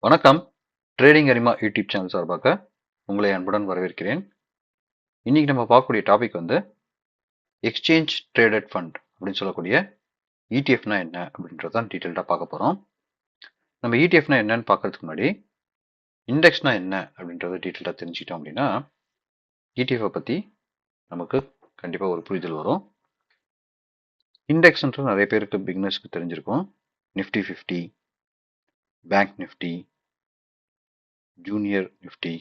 வணக்கம். ட்ரேடிங் அரிமா YouTube channel சார்பாக உங்களை அன்புடன் வரவேற்கிறேன். இன்னைக்கு நம்ம பார்க்கக்கூடிய டாபிக் வந்து எக்ஸ்சேஞ்ச் ட்ரேடட் ஃபண்ட் அப்படின்னு சொல்லக்கூடிய இடிஎஃப்னா என்ன அப்படின்றதான் டீட்டெயில்டாக பார்க்க போகிறோம். நம்ம இடிஎஃப்னா என்னன்னு பார்க்கறதுக்கு முன்னாடி இண்டெக்ஸ்னா என்ன அப்படின்றத டீட்டெயிலாக தெரிஞ்சுக்கிட்டோம் அப்படின்னா இடிஎஃப்பை பற்றி நமக்கு கண்டிப்பாக ஒரு புரிதல் வரும். இண்டெக்ஸ்ன்றது நிறைய பேருக்கு பிகினர்ஸ்க்கு தெரிஞ்சிருக்கும். Nifty 50, bank Nifty, junior Nifty,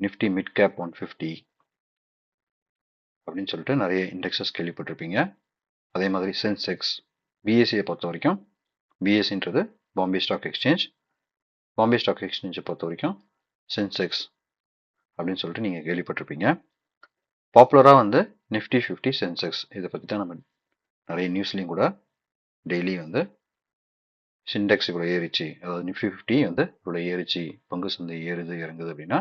Nifty mid cap 150 அப்படின்னு சொல்லிட்டு நிறைய இண்டெக்ஸஸ் கேள்விப்பட்டிருப்பீங்க. அதே மாதிரி சென்செக்ஸ், பிஎஸ்சியை பொறுத்த வரைக்கும் பிஎஸ்சின்றது Bombay stock exchange. Bombay stock எக்ஸ்சேஞ்சை பொறுத்த வரைக்கும் சென்செக்ஸ் அப்படின்னு சொல்லிட்டு நீங்கள் கேள்விப்பட்டிருப்பீங்க. பாப்புலராக வந்து நிஃப்டி 50 சென்செக்ஸ் இதை பற்றி தான் நம்ம நிறைய நியூஸ்லையும் கூட டெய்லி வந்து சிண்டெக்ஸ் இவ்வளோ ஏறிச்சு, அதாவது நிஃப்டி 50 வந்து இவ்வளோ ஏறிச்சு, பங்கு சந்தை ஏறுது இறங்குது அப்படின்னா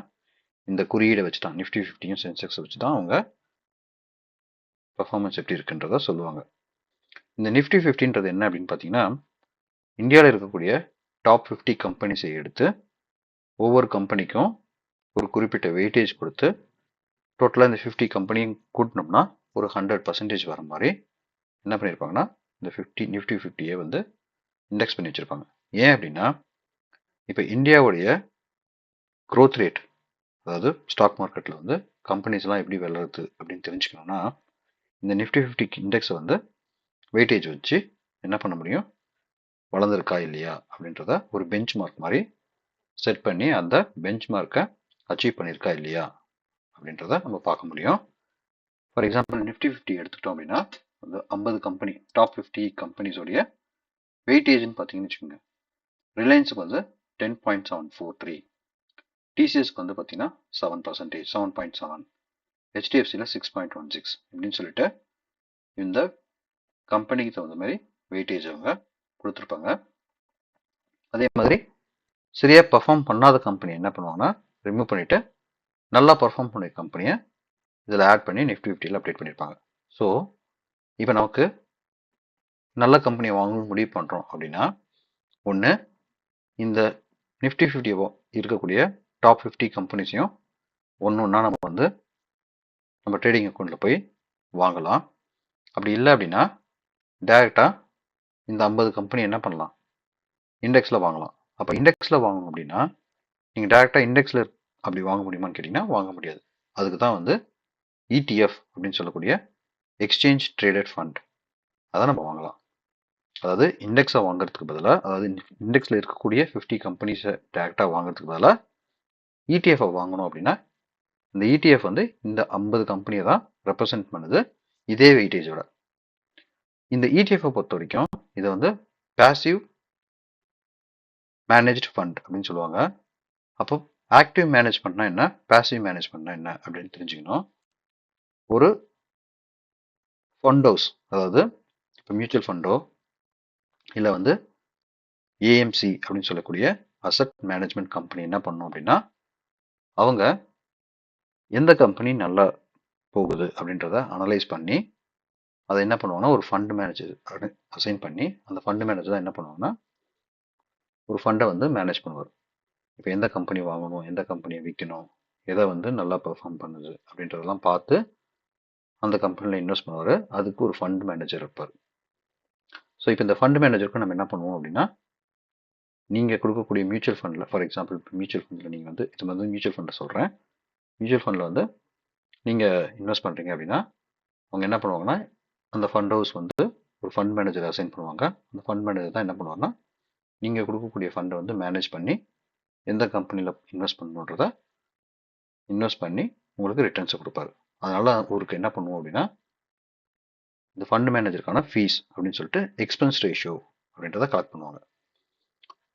இந்த குறியீடை வச்சு தான் நிஃப்டி 50யும் சென்செக்ஸை வச்சு தான் அவங்க பர்ஃபார்மன்ஸ் எப்படி இருக்குன்றத சொல்லுவாங்க. இந்த நிஃப்டி 50ன்றது என்ன அப்படின்னு பார்த்தீங்கன்னா இந்தியாவில் இருக்கக்கூடிய டாப் 50 கம்பெனிஸை எடுத்து ஒவ்வொரு கம்பெனிக்கும் ஒரு குறிப்பிட்ட வெயிட்டேஜ் கொடுத்து டோட்டலாக இந்த 50 கம்பெனியும் கூட்டினோம்னா ஒரு 100% வர மாதிரி என்ன பண்ணியிருப்பாங்கன்னா இந்த நிஃப்டி 50யை வந்து இண்டெக்ஸ் பண்ணி வச்சுருப்பாங்க. ஏன் அப்படின்னா இப்போ இந்தியாவுடைய க்ரோத் ரேட், அதாவது ஸ்டாக் மார்க்கெட்டில் வந்து கம்பெனிஸ்லாம் எப்படி வளருது அப்படின்னு தெரிஞ்சுக்கணும்னா இந்த நிஃப்டி 50 இண்டெக்ஸை வந்து வெயிட்டேஜ் வச்சு என்ன பண்ண முடியும், வளர்ந்துருக்கா இல்லையா அப்படின்றத ஒரு பெஞ்ச் மார்க் மாதிரி செட் பண்ணி அந்த பெஞ்ச் மார்க்கை அச்சீவ் பண்ணியிருக்கா இல்லையா அப்படின்றத நம்ம பார்க்க முடியும். ஃபார் எக்ஸாம்பிள் நிஃப்டி 50 எடுத்துக்கிட்டோம் அப்படின்னா அந்த 50 கம்பெனி டாப் 50 கம்பெனிஸோடைய வெயிட்டேஜ்னு பார்த்தீங்கன்னு வச்சுக்கோங்க. ரிலையன்ஸுக்கு வந்து 10.743, டிசிஎஸ்க்கு வந்து பார்த்தீங்கன்னா 7%, 7.7, ஹெச்டிஎஃப்சியில் 6.16 இப்படின்னு சொல்லிட்டு இந்த கம்பெனிக்கு தகுந்த மாதிரி வெயிட்டேஜ் அவங்க கொடுத்துருப்பாங்க. அதே மாதிரி சரியாக பர்ஃபார்ம் பண்ணாத கம்பெனி என்ன பண்ணுவாங்கன்னா ரிமூவ் பண்ணிவிட்டு நல்லா பர்ஃபார்ம் பண்ண கம்பெனியை இதில் ஆட் பண்ணி நிஃப்டி 50யில் அப்டேட் பண்ணியிருப்பாங்க. ஸோ இப்போ நமக்கு நல்ல கம்பெனியை வாங்கணும்னு முடிவு பண்ணுறோம் அப்படின்னா ஒன்று இந்த நிஃப்டி 50 இருக்கக்கூடிய டாப் 50 கம்பெனிஸையும் ஒன்று ஒன்றா நம்ம வந்து நம்ம ட்ரேடிங் அக்கௌண்ட்டில் போய் வாங்கலாம். அப்படி இல்லை அப்படின்னா டைரெக்டாக இந்த 50 கம்பெனி என்ன பண்ணலாம், இண்டெக்ஸில் வாங்கலாம். அப்போ இண்டெக்ஸில் வாங்கணும் அப்படின்னா நீங்கள் டைரெக்டாக இண்டெக்ஸில் அப்படி வாங்க முடியுமான்னு கேட்டிங்கன்னா வாங்க முடியாது. அதுக்கு தான் வந்து இடிஎஃப் அப்படின்னு சொல்லக்கூடிய எக்ஸ்சேஞ்ச் ட்ரேடட் ஃபண்ட் அதை நம்ம வாங்கலாம். அதாவது இண்டெக்ஸை வாங்குறதுக்கு பதிலாக, அதாவது இண்டெக்ஸில் இருக்கக்கூடிய 50 கம்பெனிஸை டைரெக்டாக வாங்குறதுக்கு பதிலாக இடிஎஃப்பை வாங்கணும் அப்படின்னா இந்த இடிஎஃப் வந்து இந்த 50 கம்பெனியை தான் ரெப்ரசன்ட் பண்ணுது இதே வெயிட்டேஜோட. இந்த இடிஎஃப்பை பொறுத்த வரைக்கும் இதை வந்து பேசிவ் மேனேஜ்டு ஃபண்ட் அப்படின்னு சொல்லுவாங்க. அப்போ ஆக்டிவ் மேனேஜ்மெண்ட்னா என்ன, பேசிவ் மேனேஜ்மெண்ட்னா என்ன அப்படின்னு தெரிஞ்சுக்கணும். ஒரு ஃபண்ட் ஹவுஸ், அதாவது இப்போ மியூச்சுவல் ஃபண்டோ இல்லை வந்து ஏஎம்சி அப்படின்னு சொல்லக்கூடிய அசட் மேனேஜ்மெண்ட் கம்பெனி என்ன பண்ணணும் அப்படின்னா அவங்க எந்த கம்பெனி நல்லா போகுது அப்படின்றத அனலைஸ் பண்ணி அதை என்ன பண்ணுவாங்கன்னா ஒரு ஃபண்ட் மேனேஜர் அசைன் பண்ணி அந்த ஃபண்ட் மேனேஜர் தான் என்ன பண்ணுவாங்கன்னா ஒரு ஃபண்டை வந்து மேனேஜ் பண்ணுவார். இப்போ எந்த கம்பெனி வாங்கணும், எந்த கம்பெனியை விற்கணும், எதை வந்து நல்லா பெர்ஃபார்ம் பண்ணுது அப்படின்றதெல்லாம் பார்த்து அந்த கம்பெனியில் இன்வெஸ்ட் பண்ணுவார். அதுக்கு ஒரு ஃபண்ட் மேனேஜர் இருப்பார். ஸோ இப்போ இந்த ஃபண்ட் மேனேஜருக்கு நம்ம என்ன பண்ணுவோம் அப்படின்னா நீங்கள் கொடுக்கக்கூடிய மியூச்சுவல் ஃபண்டில், ஃபார் எக்ஸாம்பிள் மியூச்சுவல் ஃபண்டில் நீங்கள் வந்து இது வந்து மியூச்சுவல் ஃபண்டில் சொல்கிறேன், மியூச்சுவல் ஃபண்டில் வந்து நீங்கள் இன்வெஸ்ட் பண்ணுறீங்க அப்படின்னா அவங்க என்ன பண்ணுவாங்கன்னா அந்த ஃபண்ட் ஹவுஸ் வந்து ஒரு ஃபண்ட் மேனேஜர் அசைன் பண்ணுவாங்க. அந்த ஃபண்ட் மேனேஜர் தான் என்ன பண்ணுவாங்கன்னா நீங்கள் கொடுக்கக்கூடிய ஃபண்டை வந்து மேனேஜ் பண்ணி எந்த கம்பெனியில் இன்வெஸ்ட் பண்ணணுன்றத இன்வெஸ்ட் பண்ணி உங்களுக்கு ரிட்டர்ன்ஸை கொடுப்பாரு. அதனால் அவருக்கு என்ன பண்ணுவோம் அப்படின்னா இந்த ஃபண்ட் மேனேஜருக்கான ஃபீஸ் அப்படின்னு சொல்லிட்டு எக்ஸ்பென்ஸ் ரேஷியோ அப்படின்றத கலெக்ட் பண்ணுவாங்க.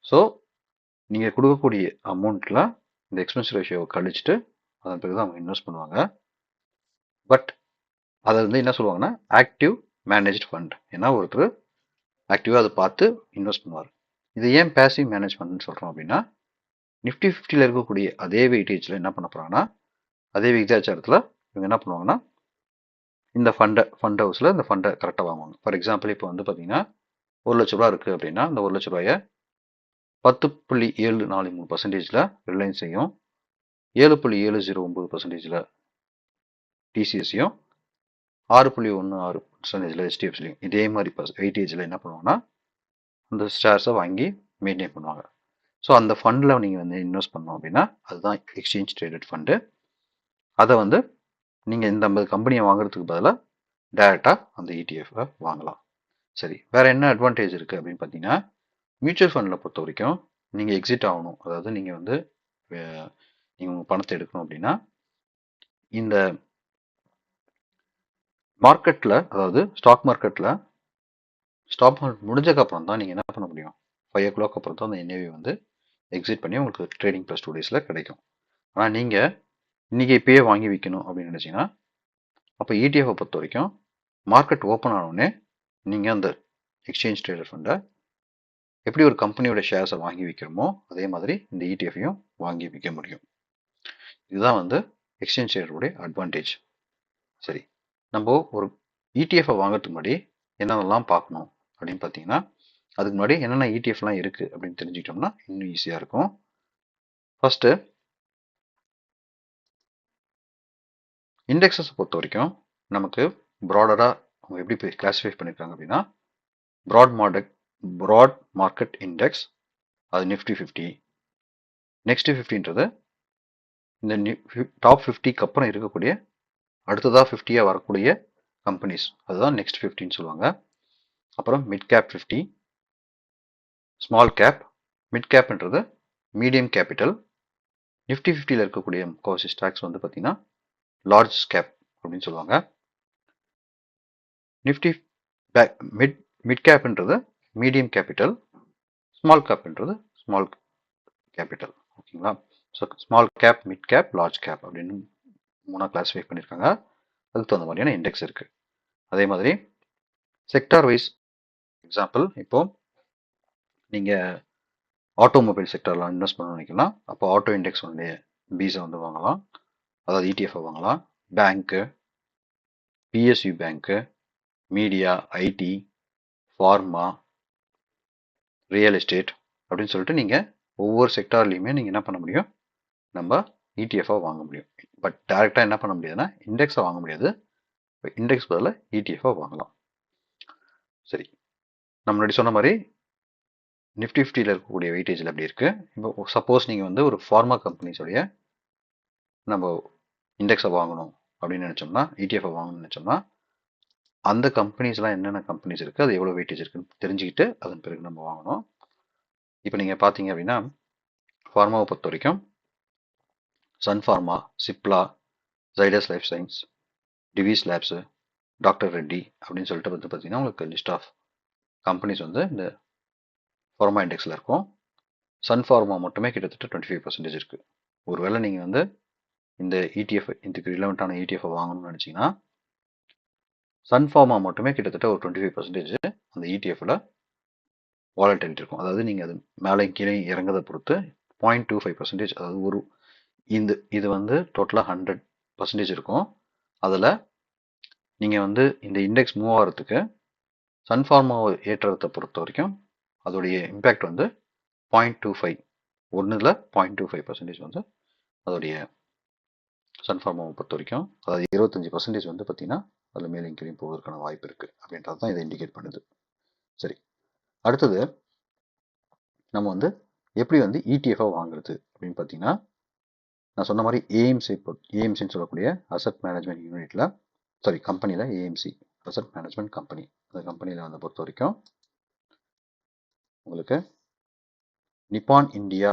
ஸோ நீங்கள் கொடுக்கக்கூடிய அமௌண்ட்டில் இந்த எக்ஸ்பென்ஸ் ரேஷியோவை கழிச்சிட்டு அதன் பிறகு தான் அவங்க இன்வெஸ்ட் பண்ணுவாங்க. பட் அதை வந்து என்ன சொல்லுவாங்கன்னா ஆக்டிவ் மேனேஜ்டு ஃபண்ட், ஏன்னா ஒருத்தர் ஆக்டிவாக அதை பார்த்து இன்வெஸ்ட் பண்ணுவார். இது ஏன் பேசிவ் மேனேஜ்மெண்ட்னு சொல்கிறோம் அப்படின்னா நிஃப்டி 50யில் இருக்கக்கூடிய அதே வெயிட்டேஜில் என்ன பண்ண போகிறாங்கன்னா அதே விகிதாச்சாரத்தில் இவங்க என்ன பண்ணுவாங்கன்னா இந்த ஃபண்ட் ஹவுஸில் இந்த ஃபண்டை கரெக்டாக வாங்குவாங்க. ஃபார் எக்ஸாம்பிள் இப்போ வந்து பார்த்தீங்கன்னா 1 லட்ச ரூபா இருக்குது அப்படின்னா அந்த 1 லட்ச ரூபாயை 10.743%ல ரிலையன்ஸையும் 7.709%ல டிசிஎஸையும் 6.16%ல HDFCலையும் இதே மாதிரி வெயிட்டேஜில் என்ன பண்ணுவாங்கன்னா அந்த ஷேர்ஸை வாங்கி மெயின்டைன் பண்ணுவாங்க. ஸோ அந்த ஃபண்டில் நீங்கள் வந்து இன்வெஸ்ட் பண்ணோம் அப்படின்னா அதுதான் எக்ஸ்சேஞ்ச் ட்ரேடட் ஃபண்டு. அதை வந்து நீங்கள் இந்த 50 கம்பெனியை வாங்குறதுக்கு பதிலாக டைரெக்டாக அந்த இடிஎஃப்பை வாங்கலாம். சரி, வேறு என்ன அட்வான்டேஜ் இருக்குது அப்படின்னு பார்த்தீங்கன்னா, மியூச்சுவல் ஃபண்டில் பொறுத்த வரைக்கும் நீங்கள் எக்ஸிட் ஆகணும், அதாவது நீங்கள் வந்து நீங்கள் உங்கள் பணத்தை எடுக்கணும் அப்படின்னா இந்த மார்க்கெட்டில், அதாவது ஸ்டாக் மார்க்கெட்டில் முடிஞ்சக்கப்புறம் தான் நீங்கள் என்ன பண்ண முடியும், 5 o'clock அப்புறம் தான் அந்த என்ஏவி வந்து எக்ஸிட் பண்ணி உங்களுக்கு ட்ரேடிங் ப்ளஸ் 2 days கிடைக்கும். ஆனால் நீங்கள் இன்றைக்கி இப்போயே வாங்கி விற்கணும் அப்படின்னு நினச்சிங்கன்னா அப்போ இடிஎஃப்பை பொறுத்த வரைக்கும் மார்க்கெட் ஓப்பன் ஆனோடனே நீங்கள் அந்த எக்ஸ்சேஞ்ச் ட்ரேடட் ஃபண்டை எப்படி ஒரு கம்பெனியோட ஷேர்ஸை வாங்கி விற்கிறோமோ அதே மாதிரி இந்த இடிஎஃப்பையும் வாங்கி விற்க முடியும். இதுதான் வந்து எக்ஸ்சேஞ்ச் ட்ரேடருடைய அட்வான்டேஜ். சரி, நம்ம ஒரு இடிஎஃப்பை வாங்குறதுக்கு முன்னாடி என்னென்னலாம் பார்க்கணும் அப்படின்னு பார்த்தீங்கன்னா, அதுக்கு முன்னாடி என்னென்ன இடிஎஃப்லாம் இருக்குது அப்படின்னு தெரிஞ்சுக்கிட்டோம்னா இன்னும் ஈஸியாக இருக்கும். ஃபஸ்ட்டு இண்டெக்ஸஸை பொறுத்த வரைக்கும் நமக்கு ப்ராடராக அவங்க எப்படி கிளாஸிஃபை பண்ணியிருக்காங்க அப்படின்னா, ப்ராட் மார்க்கெட் இண்டெக்ஸ், அது நிஃப்டி 50. நெக்ஸ்ட் 50ன்றது இந்த டாப் 50க்கு அப்புறம் இருக்கக்கூடிய அடுத்ததாக 50யாக வரக்கூடிய கம்பெனிஸ், அதுதான் நெக்ஸ்ட் 50ன்னு சொல்லுவாங்க. அப்புறம் mid cap 50, small cap, mid கேப்ன்றது மீடியம் கேபிட்டல். நிஃப்டி 50யில் இருக்கக்கூடிய முக்கால்வாசி ஸ்டாக்ஸ் வந்து பார்த்தீங்கன்னா லார்ஜ் கேப் அப்படின்னு சொல்லுவாங்க. நிஃப்டி மிட் கேப்ன்றது மீடியம் கேபிட்டல், ஸ்மால் கேப்ன்றது ஸ்மால் கேபிட்டல். ஓகேங்களா? So small cap, mid cap, large cap அப்படின்னு 3 கிளாஸிஃபை பண்ணியிருக்காங்க. அதுக்கு தகுந்த மாதிரியான இண்டெக்ஸ் இருக்குது. அதே மாதிரி செக்டார் வைஸ் எக்ஸாம்பிள், இப்போ நீங்கள் ஆட்டோமொபைல் செக்டரில் இன்வெஸ்ட் பண்ண நினைக்கலாம், அப்போ ஆட்டோ இண்டெக்ஸ் உடைய பீஸை வந்து வாங்கலாம், அதாவது இடிஎஃப்ஐ வாங்கலாம். Bank, PSU bank, media, IT, pharma, real estate அப்படின்னு சொல்லிட்டு நீங்கள் ஒவ்வொரு செக்டார்லையுமே நீங்கள் என்ன பண்ண முடியும், நம்ம இடிஎஃப்ஐ வாங்க முடியும். பட் டேரெக்டாக என்ன பண்ண முடியாதுன்னா இண்டெக்ஸை வாங்க முடியாது. இண்டெக்ஸ் பதில் இடிஎஃப்ஐ வாங்கலாம். சரி, நம்ம முன்னாடி சொன்ன மாதிரி நிஃப்டி 50யில் இருக்கக்கூடிய வெயிட்டேஜில் அப்படி இருக்குது. இப்போ சப்போஸ் நீங்கள் வந்து ஒரு ஃபார்மா கம்பெனிஸோடைய நம்ம இண்டெக்ஸை வாங்கணும் அப்படின்னு நினச்சோம்னா, இடிஎஃப்ஐ வாங்கணும்னு நினச்சோம்னா, அந்த கம்பெனிஸ்லாம் என்னென்ன கம்பெனிஸ் இருக்குது, அது எவ்வளோ வெயிட்டேஜ் இருக்குன்னு தெரிஞ்சுக்கிட்டு அதன் பிறகு நம்ம வாங்கணும். இப்போ நீங்கள் பார்த்தீங்க அப்படின்னா, ஃபார்மாவை பொறுத்த வரைக்கும் Sun Pharma, Cipla, Zydus life science, Divi's labs, doctor Reddy அப்படின்னு சொல்லிட்டு வந்து பார்த்தீங்கன்னா உங்களுக்கு லிஸ்ட் ஆஃப் கம்பெனிஸ் வந்து இந்த ஃபார்மா இண்டெக்ஸில் இருக்கும். சன் ஃபார்மா மட்டுமே கிட்டத்தட்ட 25% இருக்குது. ஒருவேளை நீங்கள் வந்து இந்த இடிஎஃப், இதுக்கு ரிலவெண்ட்டான இடிஎஃப்ஐ வாங்கணும்னு நினச்சிங்கன்னா, சன் ஃபார்மா மட்டுமே கிட்டத்தட்ட ஒரு 25% அந்த இடிஎஃப்ல வாலட்டிலிட்டி இருக்கும். அதாவது நீங்கள் அது மேலே கீழே இறங்குறதை பொறுத்து 0.25%, அதாவது ஒரு இது வந்து டோட்டலாக 100% இருக்கும். அதில் நீங்கள் வந்து இந்த இண்டெக்ஸ் மூவ் ஆகிறதுக்கு சன் ஃபார்மாவை ஏற்றத்தை பொறுத்த வரைக்கும் அதோடைய இம்பேக்ட் வந்து 0.25, ஒன்றில் 0.25% வந்து அதோடைய சன் ஃபார்மாவை பொறுத்த வரைக்கும், அதாவது 25% வந்து பார்த்தீங்கன்னா அதில் மேலே கீழே போவதற்கான வாய்ப்பு இருக்குது அப்படின்றது தான் இதை இண்டிகேட் பண்ணுது. சரி, அடுத்தது நம்ம வந்து எப்படி வந்து இடிஎஃப்ஐ வாங்குறது அப்படின்னு பார்த்தீங்கன்னா, நான் சொன்ன மாதிரி ஏஎம்சின்னு சொல்லக்கூடிய அசட் மேனேஜ்மெண்ட் யூனிட்டில், கம்பெனியில் ஏஎம்சி அசட் மேனேஜ்மெண்ட் கம்பெனி, அந்த கம்பெனியில் வந்து பொறுத்த வரைக்கும் உங்களுக்கு நிப்பான் இந்தியா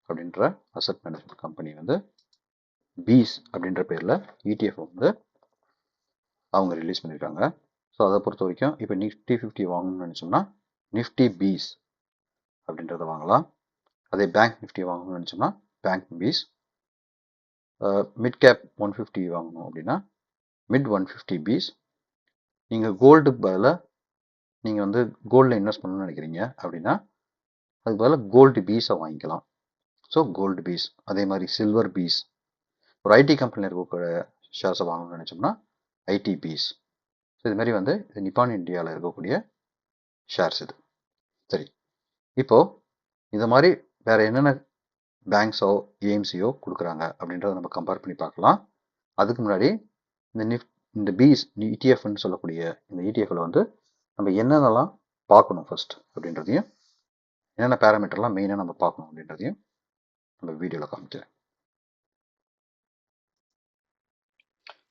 அப்படின்ற அசட் மேனேஜ்மெண்ட் கம்பெனி வந்து பீஸ் அப்படின்ற பேரில் இடிஎஃப் வந்து அவங்க ரிலீஸ் பண்ணியிருக்காங்க. ஸோ அதை பொறுத்த வரைக்கும் இப்போ நிஃப்டி 50 வாங்கணும்னு நினச்சோம்னா நிஃப்டி பீஸ் அப்படின்றத வாங்கலாம். அதே பேங்க் நிஃப்டி வாங்கணும்னு நினச்சோம்னா பேங்க் பீஸ். மிட் கேப் 150 வாங்கணும் அப்படின்னா மிட் 150 பீஸ். நீங்கள் கோல்டுக்கு பதிலாக நீங்கள் வந்து கோல்டில் இன்வெஸ்ட் பண்ணணும்னு நினைக்கிறீங்க அப்படின்னா அதுக்கு பதிலாக கோல்டு பீஸை வாங்கிக்கலாம். So gold piece. அதே மாதிரி சில்வர் பீஸ். ஒரு ஐடி கம்பெனியில் இருக்கக்கூடிய ஷேர்ஸை வாங்கணும்னு நினச்சோம்னா ஐடி பீஸ். ஸோ இது மாதிரி வந்து நிப்பான் இந்தியாவில் இருக்கக்கூடிய ஷேர்ஸ் இது. சரி, இப்போது இந்த மாதிரி வேற என்னென்ன பேங்க்ஸோ ஏஎம்சியோ கொடுக்குறாங்க அப்படின்றத நம்ம கம்பேர் பண்ணி பார்க்கலாம். அதுக்கு முன்னாடி இந்த இந்த பீஸ் இடிஎஃப்னு சொல்லக்கூடிய இந்த இடிஎஃப்ல வந்து நம்ம என்னென்னலாம் பார்க்கணும் ஃபர்ஸ்ட் அப்படின்றதையும், என்னென்ன பேராமீட்டர்லாம் மெயினாக நம்ம பார்க்கணும் அப்படின்றதையும் நம்ம வீடியோவில் காமிக்கிறேன்.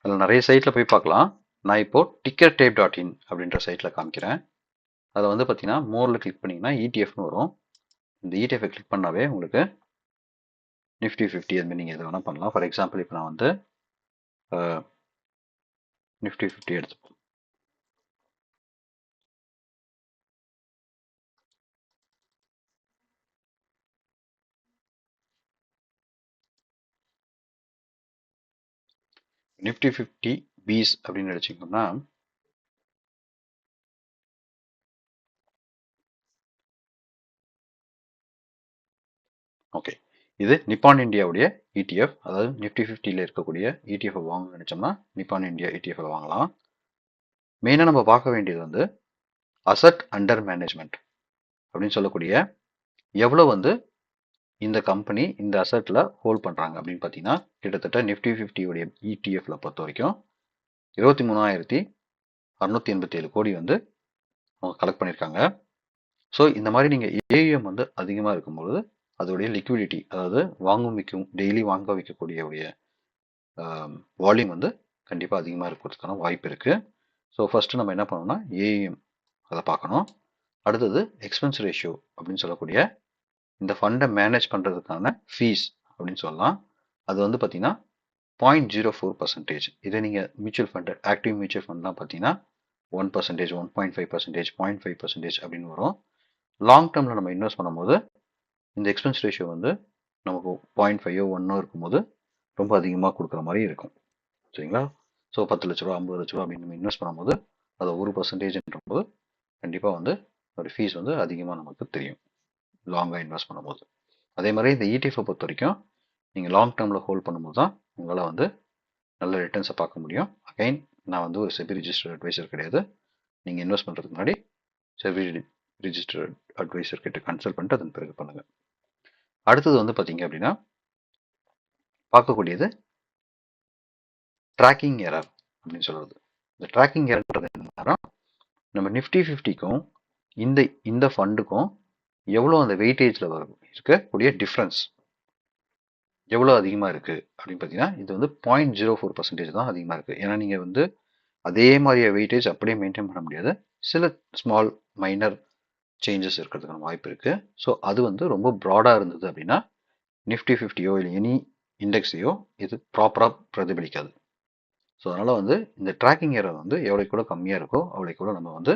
அதில் நிறைய சைட்டில் போய் பார்க்கலாம். நான் இப்போ tickertape.in அப்படின்ற சைட்டில் காமிக்கிறேன். அதில் வந்து பார்த்தீங்கன்னா மோரில் கிளிக் பண்ணிங்கன்னா இடிஎஃப்னு வரும். இந்த இடிஎஃப்ஐ கிளிக் பண்ணாவே உங்களுக்கு நிஃப்டி 50 அதுமாதிரி நீங்கள் எது வேணால் பண்ணலாம். ஃபார் எக்ஸாம்பிள் இப்போ நான் வந்து நிஃப்டி 50 எடுத்துப்போம். நிஃப்டி 50 பீஸ் அப்படின்னு நினச்சிங்கன்னா ஓகே, இது நிப்பான் இந்தியாவுடைய ETF. அதாவது நிஃப்டி 50ல இருக்கக்கூடிய ETF வாங்கணும்னு நினைச்சோம்னா நிப்பான் இந்தியா ETF வாங்கலாம். மெயினாக நம்ம பார்க்க வேண்டியது வந்து அசட் அண்டர் மேனேஜ்மெண்ட் அப்படின்னு சொல்லக்கூடிய எவ்வளோ வந்து இந்த கம்பெனி இந்த அசட்டில் ஹோல்ட் பண்ணுறாங்க அப்படின்னு பார்த்தீங்கன்னா கிட்டத்தட்ட நிஃப்டி 50 ETF பொறுத்த வரைக்கும் 23,687 கோடி வந்து அவங்க கலெக்ட் பண்ணியிருக்காங்க. ஸோ இந்த மாதிரி நீங்கள் ஏஎம் வந்து அதிகமாக இருக்கும்பொழுது அதோடைய லிக்விடிட்டி, அதாவது டெய்லி வாங்க வைக்கக்கூடிய வால்யூம் வந்து கண்டிப்பாக அதிகமாக இருக்கிறதுக்கான வாய்ப்பு இருக்குது. ஸோ ஃபஸ்ட்டு நம்ம என்ன பண்ணணும்னா ஏஎம் அதை பார்க்கணும். அடுத்தது எக்ஸ்பென்ஸ் ரேஷியோ அப்படின்னு சொல்லக்கூடிய இந்த ஃபண்டை மேனேஜ் பண்ணுறதுக்கான ஃபீஸ் அப்படின்னு சொல்லலாம். அது வந்து பார்த்தீங்கன்னா 0.04%. இதே நீங்கள் மியூச்சுவல் ஃபண்டு, ஆக்டிவ் மியூச்சுவல் ஃபண்ட்லாம் பார்த்தீங்கன்னா 1%, 1.5%, 0.5% அப்படின்னு வரும். லாங் டேர்மில் நம்ம இன்வெஸ்ட் பண்ணும்போது இந்த எக்ஸ்பென்ஸ் ரேஷியோ வந்து நமக்கு 0.5 1 இருக்கும்போது ரொம்ப அதிகமாக கொடுக்குற மாதிரி இருக்கும். சரிங்களா? ஸோ 10 லட்ச ரூபா 50 லட்ச ரூபா அப்படின்னு நம்ம இன்வெஸ்ட் பண்ணும்போது அது 1%ன்ற போது கண்டிப்பாக வந்து ஒரு ஃபீஸ் வந்து அதிகமாக நமக்கு தெரியும் லாங்காக இன்வெஸ்ட் பண்ணும்போது. அதே மாதிரி இந்த இடிஎஃப்பை பொறுத்த வரைக்கும் நீங்கள் லாங் டேர்மில் ஹோல்ட் பண்ணும்போது தான் உங்களால் வந்து நல்ல ரிட்டர்ன்ஸை பார்க்க முடியும். அகைன் நான் வந்து ஒரு செபி ரிஜிஸ்டர்ட் அட்வைசர் கிடையாது. நீங்கள் இன்வெஸ்ட் பண்ணுறதுக்கு முன்னாடி செபி ரிஜிஸ்டர்ட் அட்வைசர் கிட்ட கன்சல்ட் பண்ணிட்டு அதன் பிறகு பண்ணுங்கள். அடுத்தது வந்து பார்த்தீங்க அப்படின்னா பார்க்கக்கூடியது ட்ராக்கிங் எரர் அப்படின்னு சொல்கிறது. இந்த ட்ராக்கிங் எரர்ன்றது என்னன்னா நம்ம நிஃப்டி 50க்கும் இந்த ஃபண்டுக்கும் எவ்வளோ அந்த வெயிட்டேஜில் இருக்கக்கூடிய டிஃப்ரென்ஸ் எவ்வளோ அதிகமாக இருக்குது அப்படின்னு பார்த்தீங்கன்னா இது வந்து 0.04% தான் அதிகமாக இருக்குது. ஏன்னா நீங்கள் வந்து அதே மாதிரியே வெயிட்டேஜ் அப்படியே மெயின்டைன் பண்ண முடியாது. சில ஸ்மால் மைனர் சேஞ்சஸ் இருக்கிறதுக்கான வாய்ப்பு இருக்குது. ஸோ அது வந்து ரொம்ப ப்ராடாக இருந்தது அப்படின்னா நிஃப்டி 50யோ இல்லை எனி இண்டெக்ஸையோ இது ப்ராப்பராக பிரதிபலிக்காது. ஸோ அதனால் வந்து இந்த ட்ராக்கிங் எரர் வந்து எவ்வளோக்கு கூட கம்மியாக இருக்கோ அவ்வளோக்கு கூட நம்ம வந்து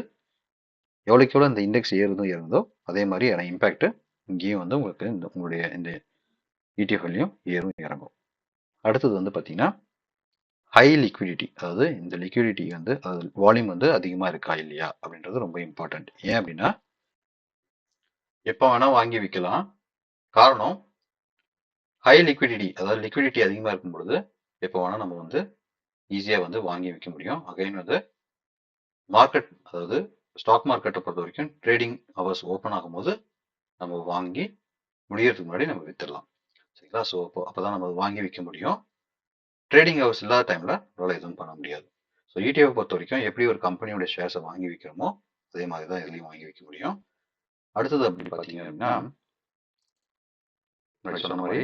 எவ்வளோக்கு எவ்வளோ இந்த இண்டெக்ஸ் ஏறுதோ அதே மாதிரியான இம்பேக்ட் இங்கேயும் வந்து உங்களுக்கு உங்களுடைய இந்த இடிஎஃப்லையும் ஏறும் இறங்கும். அடுத்தது வந்து பார்த்தீங்கன்னா ஹை லிக்விடிட்டி, அதாவது இந்த லிக்விடிட்டி வந்து அது வால்யூம் வந்து அதிகமாக இருக்கா இல்லையா அப்படின்றது ரொம்ப இம்பார்ட்டன்ட். ஏன் அப்படின்னா எப்போ வேணால் வாங்கி விற்கலாம். காரணம் ஹை லிக்விடிட்டி, அதாவது லிக்விடிட்டி அதிகமாக இருக்கும் பொழுது எப்போ வேணால் நம்ம வந்து ஈஸியாக வந்து வாங்கி விற்க முடியும். அகைன் வந்து மார்க்கெட், அதாவது ஸ்டாக் மார்க்கெட்டை பொறுத்த வரைக்கும் ட்ரேடிங் ஹவர்ஸ் ஓப்பன் ஆகும்போது நம்ம வாங்கி முடியறதுக்கு முன்னாடி நம்ம வித்துடலாம். சரிங்களா? ஸோ அப்போதான் நம்ம வாங்கி விற்க முடியும். ட்ரேடிங் ஹவர்ஸ் இல்லாத டைமில் நம்மளால் எதுவும் பண்ண முடியாது. ஸோ இடிஎஃப் பொறுத்த வரைக்கும் எப்படி ஒரு கம்பெனியோட ஷேர்ஸை வாங்கி விற்கிறோமோ அதே மாதிரி தான் இதுலையும் வாங்கி விற்க முடியும். அடுத்தது அப்படின்னு பார்த்தீங்க அப்படின்னா சொன்ன மாதிரி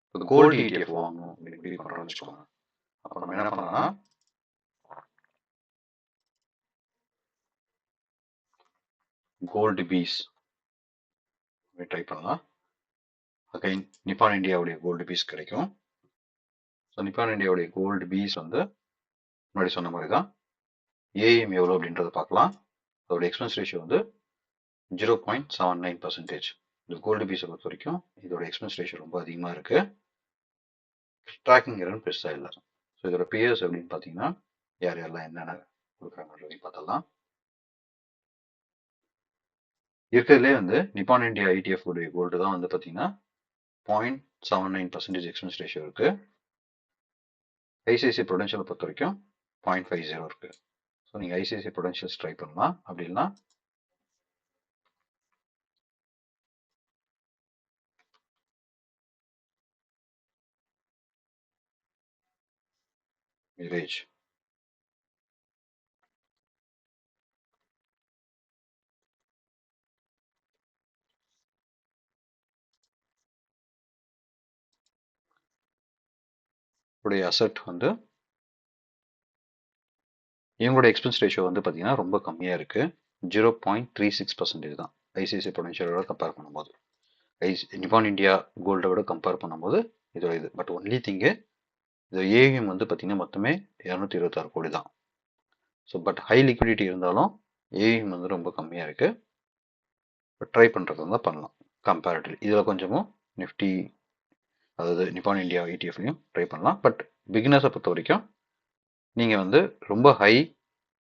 இப்போ கோல்டு இடிஎஃப் வாங்கணும் அப்படின்னு முடிவு பண்ணுறோம்னு வச்சுக்கோங்க. அப்போ நம்ம என்ன பண்ணலாம்னா கோல்டு பீஸ் ட்ரை பண்ணலாம். அகைன் நிப்பான் இந்தியாவுடைய கோல்டு பீஸ் கிடைக்கும். ஸோ நிப்பான் இந்தியாவுடைய கோல்டு பீஸ் வந்து முன்னாடி சொன்ன மாதிரி தான் ஏஎம் எவ்வளோ அப்படின்றத பார்க்கலாம். அதோட எக்ஸ்பென்ஸ் ரேஷியோ வந்து 0.79%. இந்த கோல்டு பீஸை பொறுத்த வரைக்கும் இதோட எக்ஸ்பென்ஸ் ரேஷியோ ரொம்ப அதிகமாக இருக்கு. ட்ராக்கிங் எரர் பெருசாக இல்லை. ஸோ இதோட பியர்ஸ் அப்படின்னு பார்த்தீங்கன்னா யார் யாரெல்லாம் என்னென்ன கொடுக்குறாங்கன்றதையும் பார்த்தலாம். இருக்கிறதுலே வந்து நிப்பான் இந்தியா ஐடிஎஃப் உடைய கோல்டு தான் வந்து பார்த்தீங்கன்னா 0.79% எக்ஸ்பென்ஸ் ரேஷியோ இருக்கு. ஐசிஐசிஐ ப்ரூடென்ஷியலை பொறுத்த வரைக்கும் 0.50 இருக்கு. ஸோ நீங்கள் ஐசிஐசிஐ ப்ரூடென்ஷியல்ஸ் ட்ரை பண்ணலாம். அப்படி இல்லைன்னா erase. உடைய அசெட் வந்து இவங்களோட எக்ஸ்பென்ஸ் ரேஷியோ வந்து பார்த்தீங்கன்னா ரொம்ப கம்மியாக இருக்குது. 0.36% தான் ஐசிஐசிஐ ப்ரொடென்ஷியலோட கம்பேர் பண்ணும்போது. நிப்பான் இந்தியா கோல்டை விட கம்பேர் பண்ணும்போது இதோட இது. பட் ஒன்லி திங்கு இது ஏவிஎம் வந்து பார்த்தீங்கன்னா மொத்தமே 226 கோடி தான். ஸோ பட் ஹை லிக்விடிட்டி இருந்தாலும் ஏவிஎம் வந்து ரொம்ப கம்மியாக இருக்குது. பட் ட்ரை பண்ணுறது இருந்தால் பண்ணலாம் கம்பேரிட்டிவ்லி. இதில் கொஞ்சமும் நிஃப்டி அதாவது நிப்பான் இந்தியா இடிஎஃப்லையும் ட்ரை பண்ணலாம். பட் பிகினர்ஸை பொறுத்த வரைக்கும் நீங்கள் வந்து ரொம்ப ஹை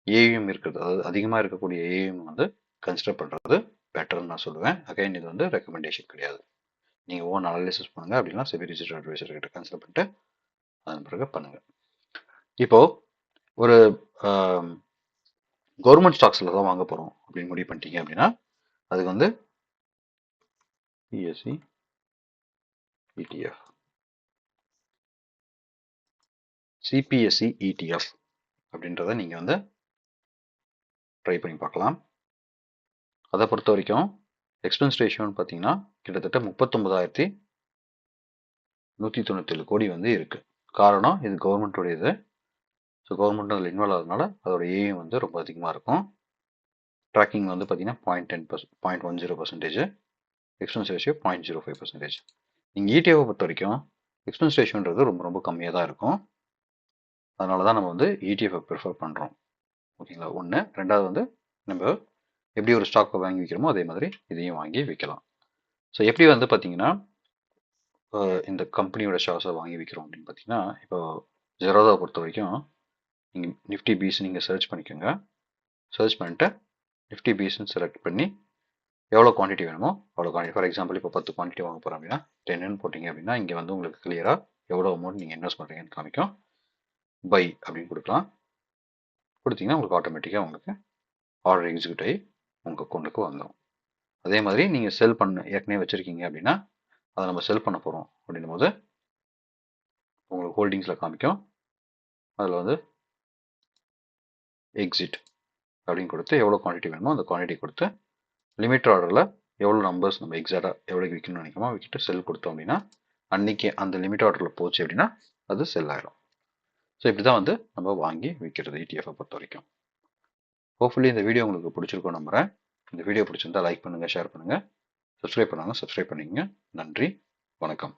ஏவிஎம் இருக்கிறது, அதாவது அதிகமாக இருக்கக்கூடிய ஏவிஎம் வந்து கன்சிடர் பண்ணுறது பெட்டர்னு நான் சொல்லுவேன். அகைன் இது வந்து ரெக்கமெண்டேஷன் கிடையாது. நீங்கள் ஓன் அனாலிசிஸ் பண்ணுங்கள். அப்படின்னா செபி ரிஜிஸ்டர்ட் அட்வைசர் கிட்ட கன்சல்ட் பண்ணிட்டு அதன் பிறகு பண்ணுங்கள். இப்போது ஒரு கவர்மெண்ட் ஸ்டாக்ஸில் தான் வாங்க போகிறோம் அப்படின்னு முடிவு பண்ணிட்டீங்க அப்படின்னா அதுக்கு வந்து பிஎஸ்சி ETF, சிபிஎஸ்சி ETF அப்படின்றத நீங்கள் வந்து ட்ரை பண்ணி பார்க்கலாம். அதை பொறுத்த வரைக்கும் எக்ஸ்பென்ஸ் ரேஷியோன்னு பார்த்தீங்கன்னா கிட்டத்தட்ட 39,197 கோடி வந்து இருக்குது. காரணம் இது கவர்மெண்ட்டோடையது. ஸோ கவர்மெண்ட் அதில் இன்வால்வ் ஆகிறதுனால அதோட ஏஎம் வந்து ரொம்ப அதிகமாக இருக்கும். ட்ராக்கிங் வந்து பார்த்தீங்கன்னா 0.10%, எக்ஸ்பென்ஸ் ரேஷியோ 0.05%. நீங்கள் இடிஎஃப் பொறுத்த வரைக்கும் எக்ஸ்பென்ஸ் ரேஷியோன்றது ரொம்ப ரொம்ப கம்மியாக தான் இருக்கும். அதனால தான் நம்ம வந்து இடிஎஃப் ப்ரிஃபர் பண்ணுறோம். ஓகேங்களா? ஒன்று. ரெண்டாவது வந்து நம்ம எப்படி ஒரு ஸ்டாக்கை வாங்கி விற்கிறோமோ அதே மாதிரி இதையும் வாங்கி விற்கலாம். ஸோ எப்படி வந்து பார்த்தீங்கன்னா இந்த கம்பெனியோட ஷேர்ஸை வாங்கி விற்கிறோம் அப்படின்னு பார்த்தீங்கன்னா, இப்போ ஜெரோதாவை பொறுத்த வரைக்கும் நீங்கள் நிஃப்டி பீஸ் நீங்கள் சர்ச் பண்ணிக்கோங்க. சர்ச் பண்ணிட்டு நிஃப்டி பீஸ்ன்னு செலக்ட் பண்ணி எவ்வளோ குவான்டிட்டி வேணுமோ அவ்வளோ குவான்டிட்டி. ஃபார் எக்ஸாம்பிள் இப்போ 10 குவான்டிட்டி வாங்க போகிறோம் அப்படின்னா 10ன்னு போட்டிங்க அப்படின்னா இங்கே வந்து உங்களுக்கு கிளியராக எவ்வளோ அமௌண்ட் நீங்கள் இன்வெஸ்ட் பண்ணுறீங்கன்னு காமிக்கும். பை அப்படின்னு கொடுக்கலாம். கொடுத்தீங்கன்னா உங்களுக்கு ஆட்டோமேட்டிக்காக உங்களுக்கு ஆர்டர் எக்ஸிக்யூட் ஆகி உங்கள் அக்கௌண்ட்டுக்கு வந்துடும். அதே மாதிரி நீங்கள் செல் பண்ண ஏற்கனவே வச்சுருக்கீங்க அப்படின்னா அதை நம்ம செல் பண்ண போகிறோம் அப்படின்னும் போது உங்களுக்கு ஹோல்டிங்ஸில் காமிக்கும். அதில் வந்து எக்ஸிட் அப்படின்னு கொடுத்து எவ்வளோ குவான்டிட்டி வேணுமோ அந்த குவான்டிட்டி கொடுத்து லிமிட் ஆர்டரில் எவ்வளோ நம்பர்ஸ் நம்ம எக்ஸாக்டாக எவ்வளோக்கு விற்கணும்னு நினைக்கிறோமோ விற்கிட்டு செல் கொடுத்தோம் அப்படின்னா அன்றைக்கி அந்த லிமிட் ஆர்டரில் போச்சு அப்படின்னா அது செல் ஆகிடும். ஸோ இப்படி தான் வந்து நம்ம வாங்கி விற்கிறது இடிஎஃப்பை பொறுத்த வரைக்கும். ஹோப்ஃபுல்லி இந்த வீடியோ உங்களுக்கு பிடிச்சிருக்கும் நம்புகிறேன். இந்த வீடியோ பிடிச்சிருந்தா லைக் பண்ணுங்கள், ஷேர் பண்ணுங்கள், சப்ஸ்கிரைப் பண்ணாங்க சப்ஸ்கிரைப் பண்ணிக்கங்க. நன்றி, வணக்கம்.